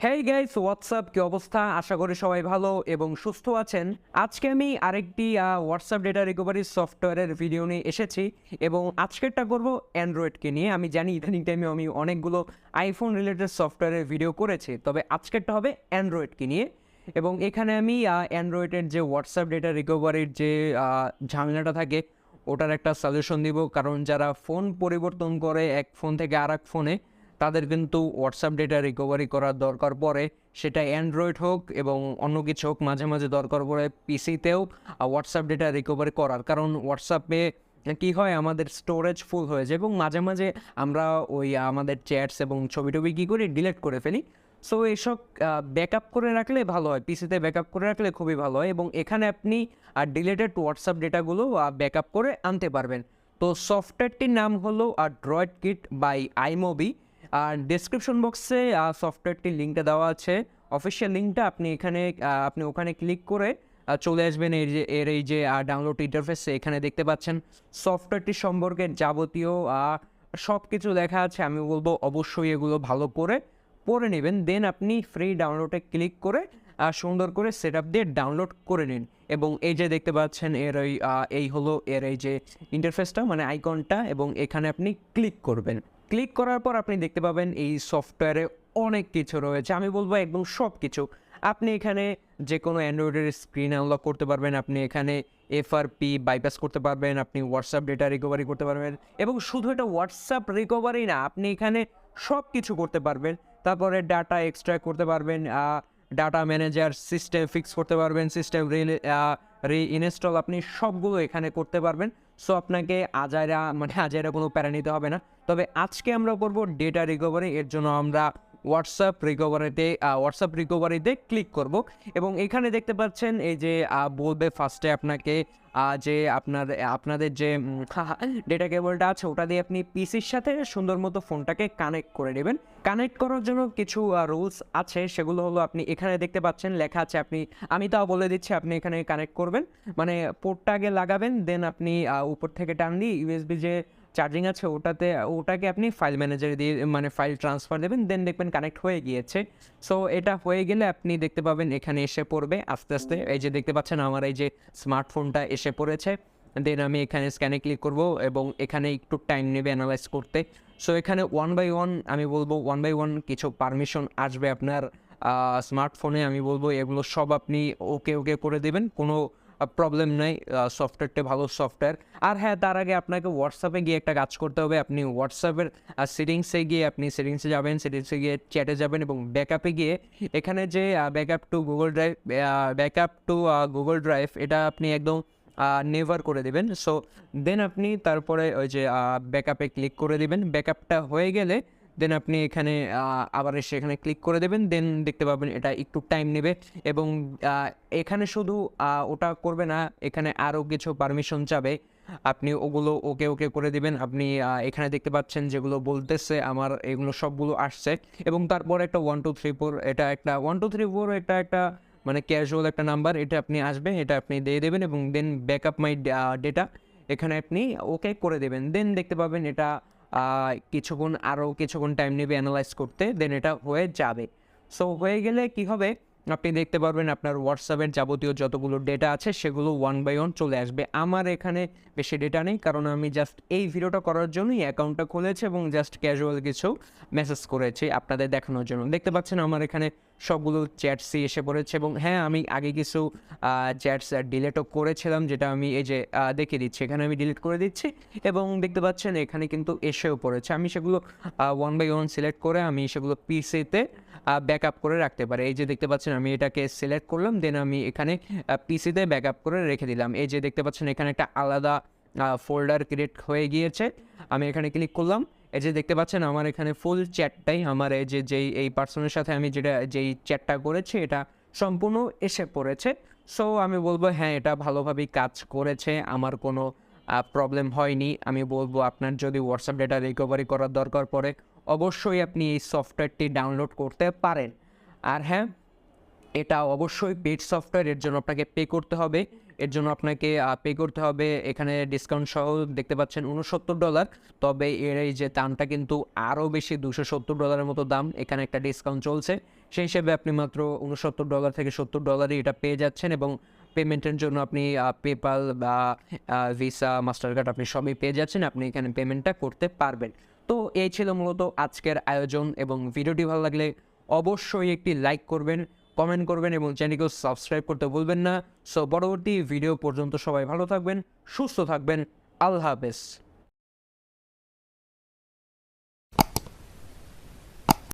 Hey guys WhatsApp কি অবস্থা? আশা করি সবাই ভালো এবং সুস্থ আছেন। আজকে আমি আরেকটি হোয়াটসঅ্যাপ ডেটা রিকভারি সফটওয়্যারের ভিডিও নিয়ে এসেছি এবং আজকেরটা করব অ্যান্ড্রয়েডকে নিয়ে। আমি জানি ইদানিং টাইমে আমি অনেকগুলো আইফোন রিলেটেড সফটওয়্যারের ভিডিও করেছি, তবে আজকেরটা হবে অ্যান্ড্রয়েডকে নিয়ে। এবং এখানে আমি অ্যান্ড্রয়েডের যে হোয়াটসঅ্যাপ ডেটা রিকভারির যে ঝামেলাটা থাকে ওটার একটা সলিউশন দিব, কারণ যারা ফোন পরিবর্তন করে এক ফোন থেকে আর এক ফোনে তাদের কিন্তু হোয়াটসঅ্যাপ ডেটা রিকভারি করার দরকার পড়ে, সেটা অ্যান্ড্রয়েড হোক এবং অন্য কিছু হোক। মাঝে মাঝে দরকার পড়ে পিসিতেও হোয়াটসঅ্যাপ ডেটা রিকভারি করার, কারণ হোয়াটসঅ্যাপে কী হয়, আমাদের স্টোরেজ ফুল হয়ে যায় এবং মাঝে মাঝে আমরা ওই আমাদের চ্যাটস এবং ছবি টবি কী করি ডিলিট করে ফেলি। সো এইসব ব্যাকআপ করে রাখলে ভালো হয়, পিসিতে ব্যাকআপ করে রাখলে খুবই ভালো হয় এবং এখানে আপনি ডিলিটেড হোয়াটসঅ্যাপ ডেটাগুলো ব্যাকআপ করে আনতে পারবেন। তো সফটওয়্যারটির নাম হলো ড্রয়েড কিট বাই আইমোবি। আর ডেসক্রিপশন বক্সে সফটওয়্যারটির লিঙ্কটা দেওয়া আছে, অফিসিয়াল লিঙ্কটা। আপনি ওখানে ক্লিক করে চলে আসবেন এই যে ডাউনলোড ইন্টারফেসে। এখানে দেখতে পাচ্ছেন সফটওয়্যারটি সম্পর্কে যাবতীয় সব কিছু লেখা আছে। আমি বলবো অবশ্যই এগুলো ভালো করে পড়ে নেবেন, দেন আপনি ফ্রি ডাউনলোডে ক্লিক করে সুন্দর করে সেট আপ দিয়ে ডাউনলোড করে নিন। এবং এই যে দেখতে পাচ্ছেন এই হলো এর এই যে ইন্টারফেসটা, মানে আইকনটা, এবং এখানে আপনি ক্লিক করবেন। ক্লিক করার পর আপনি দেখতে পাবেন এই সফটওয়্যারে অনেক কিছু রয়েছে। আমি বলবো একদম সব কিছু। আপনি এখানে যে কোনো অ্যান্ড্রয়েডের স্ক্রিন আনলক করতে পারবেন, আপনি এখানে এফআরপি বাইপাস করতে পারবেন, আপনি হোয়াটসঅ্যাপ ডেটা রিকভারি করতে পারবেন। এবং শুধু এটা হোয়াটসঅ্যাপ রিকভারি না, আপনি এখানে সব কিছু করতে পারবেন। তারপরে ডাটা এক্সট্র্যাক্ট করতে পারবেন, ডাটা ম্যানেজার সিস্টেম ফিক্স করতে পারবেন, সিস্টেম রিইনস্টল আপনি সবগুলো এখানে করতে পারবেন। সো আপনাকে আজাইরা কোনো প্যারা নিতে হবে না। তবে আজকে আমরা করব ডেটা রিকভারি। এর জন্য আমরা হোয়াটসঅ্যাপ রিকভারিতে ক্লিক করব এবং এখানে দেখতে পাচ্ছেন এই যে বলবে ফার্স্টে আপনাকে যে আপনাদের যে ডেটা কেবলটা আছে ওটা দিয়ে আপনি পিসির সাথে সুন্দর মতো ফোনটাকে কানেক্ট করে নেবেন। কানেক্ট করার জন্য কিছু রুলস আছে, সেগুলো হলো আপনি এখানে দেখতে পাচ্ছেন লেখা আছে। আমি তাও বলে দিচ্ছি, আপনি এখানে কানেক্ট করবেন, মানে পোর্টটা আগে লাগাবেন, দেন আপনি উপর থেকে টান দিয়ে ইউএসবি যে চার্জিং আছে ওটাকে আপনি ফাইল ম্যানেজারে দিয়ে মানে ফাইল ট্রান্সফার দেবেন, দেন দেখবেন কানেক্ট হয়ে গিয়েছে। সো এটা হয়ে গেলে আপনি দেখতে পাবেন এখানে এসে পড়বে আস্তে আস্তে। এই যে দেখতে পাচ্ছেন আমার এই যে স্মার্টফোনটা এসে পড়েছে। দেন আমি এখানে স্ক্যানে ক্লিক করব এবং এখানে একটু টাইম নেবে অ্যানালাইজ করতে। সো এখানে আমি বলবো ওয়ান বাই ওয়ান কিছু পারমিশন আসবে আপনার স্মার্টফোনে। আমি বলবো এগুলো সব আপনি ওকে ওকে করে দেবেন, কোনো প্রবলেম নাই। সফটওয়্যারটা ভালো সফটওয়্যার। আর হ্যাঁ, তার আগে আপনাকে হোয়াটসঅ্যাপে গিয়ে একটা কাজ করতে হবে। আপনি হোয়াটসঅ্যাপের সেটিংসে যাবেন, সেটিংসে গিয়ে চ্যাটে যাবেন এবং ব্যাকআপে গিয়ে এখানে যে ব্যাকআপ টু গুগল ড্রাইভ এটা আপনি একদম নেভার করে দেবেন। সো দেন আপনি তারপরে ওই যে ব্যাকআপে ক্লিক করে দেবেন। ব্যাকআপটা হয়ে গেলে দেন আপনি এখানে আবার এসে এখানে ক্লিক করে দেবেন, দেন দেখতে পাবেন এটা একটু টাইম নেবে। এবং এখানে শুধু ওটা করবে না, এখানে আরও কিছু পারমিশন চাবে, আপনি ওগুলো ওকে ওকে করে দিবেন। আপনি এখানে দেখতে পাচ্ছেন যেগুলো বলতেছে আমার এগুলো সবগুলো আসছে। এবং তারপর একটা 1234 এটা একটা মানে ক্যাজুয়াল একটা নাম্বার, এটা আপনি আসবে, এটা আপনি দিয়ে দেবেন এবং দেন ব্যাকআপ মাই ডেটা এখানে আপনি ওকে করে দেবেন। দেন দেখতে পাবেন এটা আরও কিছুক্ষণ টাইম নেবে অ্যানালাইজ করতে, দেন এটা হয়ে যাবে। সো হয়ে গেলে কি হবে, আপনি দেখতে পারবেন আপনার হোয়াটসঅ্যাপের যাবতীয় যতগুলো ডেটা আছে সেগুলো ওয়ান বাই ওয়ান চলে আসবে। আমার এখানে বেশি ডেটা নেই, কারণ আমি জাস্ট এই ভিডিওটা করার জন্যই অ্যাকাউন্টটা খুলেছি এবং জাস্ট ক্যাজুয়াল কিছু মেসেজ করেছি আপনাদের দেখানোর জন্য। দেখতে পাচ্ছেন আমার এখানে সবগুলো চ্যাটসই এসে পড়েছে এবং হ্যাঁ, আমি আগে কিছু চ্যাটস ডিলিটও করেছিলাম, যেটা আমি এই যে দেখিয়ে দিচ্ছি, এখানে আমি ডিলিট করে দিচ্ছি এবং দেখতে পাচ্ছেন এখানে কিন্তু এসেও পড়েছে। আমি সেগুলো ওয়ান বাই ওয়ান সিলেক্ট করে আমি সেগুলো পিসিতে ব্যাকআপ করে রাখতে পারি। এই যে দেখতে পাচ্ছেন আমি এটাকে সিলেক্ট করলাম, দেন আমি এখানে পিসিতে ব্যাকআপ করে রেখে দিলাম। এই যে দেখতে পাচ্ছেন এখানে একটা আলাদা ফোল্ডার ক্রিয়েট হয়ে গিয়েছে। আমি এখানে ক্লিক করলাম, এই যে দেখতে পাচ্ছেন আমার এখানে ফুল চ্যাটটাই আমার এই পার্সনের সাথে আমি যেই চ্যাটটা করেছি এটা সম্পূর্ণ এসে পড়েছে। সো আমি বলবো হ্যাঁ, এটা ভালোভাবেই কাজ করেছে, আমার কোনো প্রবলেম হয়নি। আমি বলবো আপনার যদি হোয়াটসঅ্যাপ ডেটা রিকভারি করার দরকার পড়ে অবশ্যই আপনি এই সফটওয়্যারটি ডাউনলোড করতে পারেন। আর হ্যাঁ, এটা অবশ্যই পেড সফটওয়্যার, এর জন্য আপনাকে পে করতে হবে। এখানে ডিসকাউন্ট সহ দেখতে পাচ্ছেন $69। তবে এর এই যে দামটা কিন্তু আরও বেশি, $270 মতো দাম। এখানে একটা ডিসকাউন্ট চলছে, সেই হিসেবে আপনি মাত্র $69 থেকে $70 এটা পেয়ে যাচ্ছেন এবং পেমেন্টের জন্য আপনি পেপাল বা ভিসা মাস্টার কার্ড আপনি সবই পেয়ে যাচ্ছেন, আপনি এখানে পেমেন্টটা করতে পারবেন। তো এই ছিল মূলত আজকের আয়োজন, এবং ভিডিওটি ভালো লাগলে অবশ্যই একটি লাইক করবেন, কমেন্ট করবেন এবং চ্যানেলকে সাবস্ক্রাইব করতে ভুলবেন না। সো পরবর্তী ভিডিও পর্যন্ত সবাই ভালো থাকবেন, সুস্থ থাকবেন। আল্লাহ হাফেজ।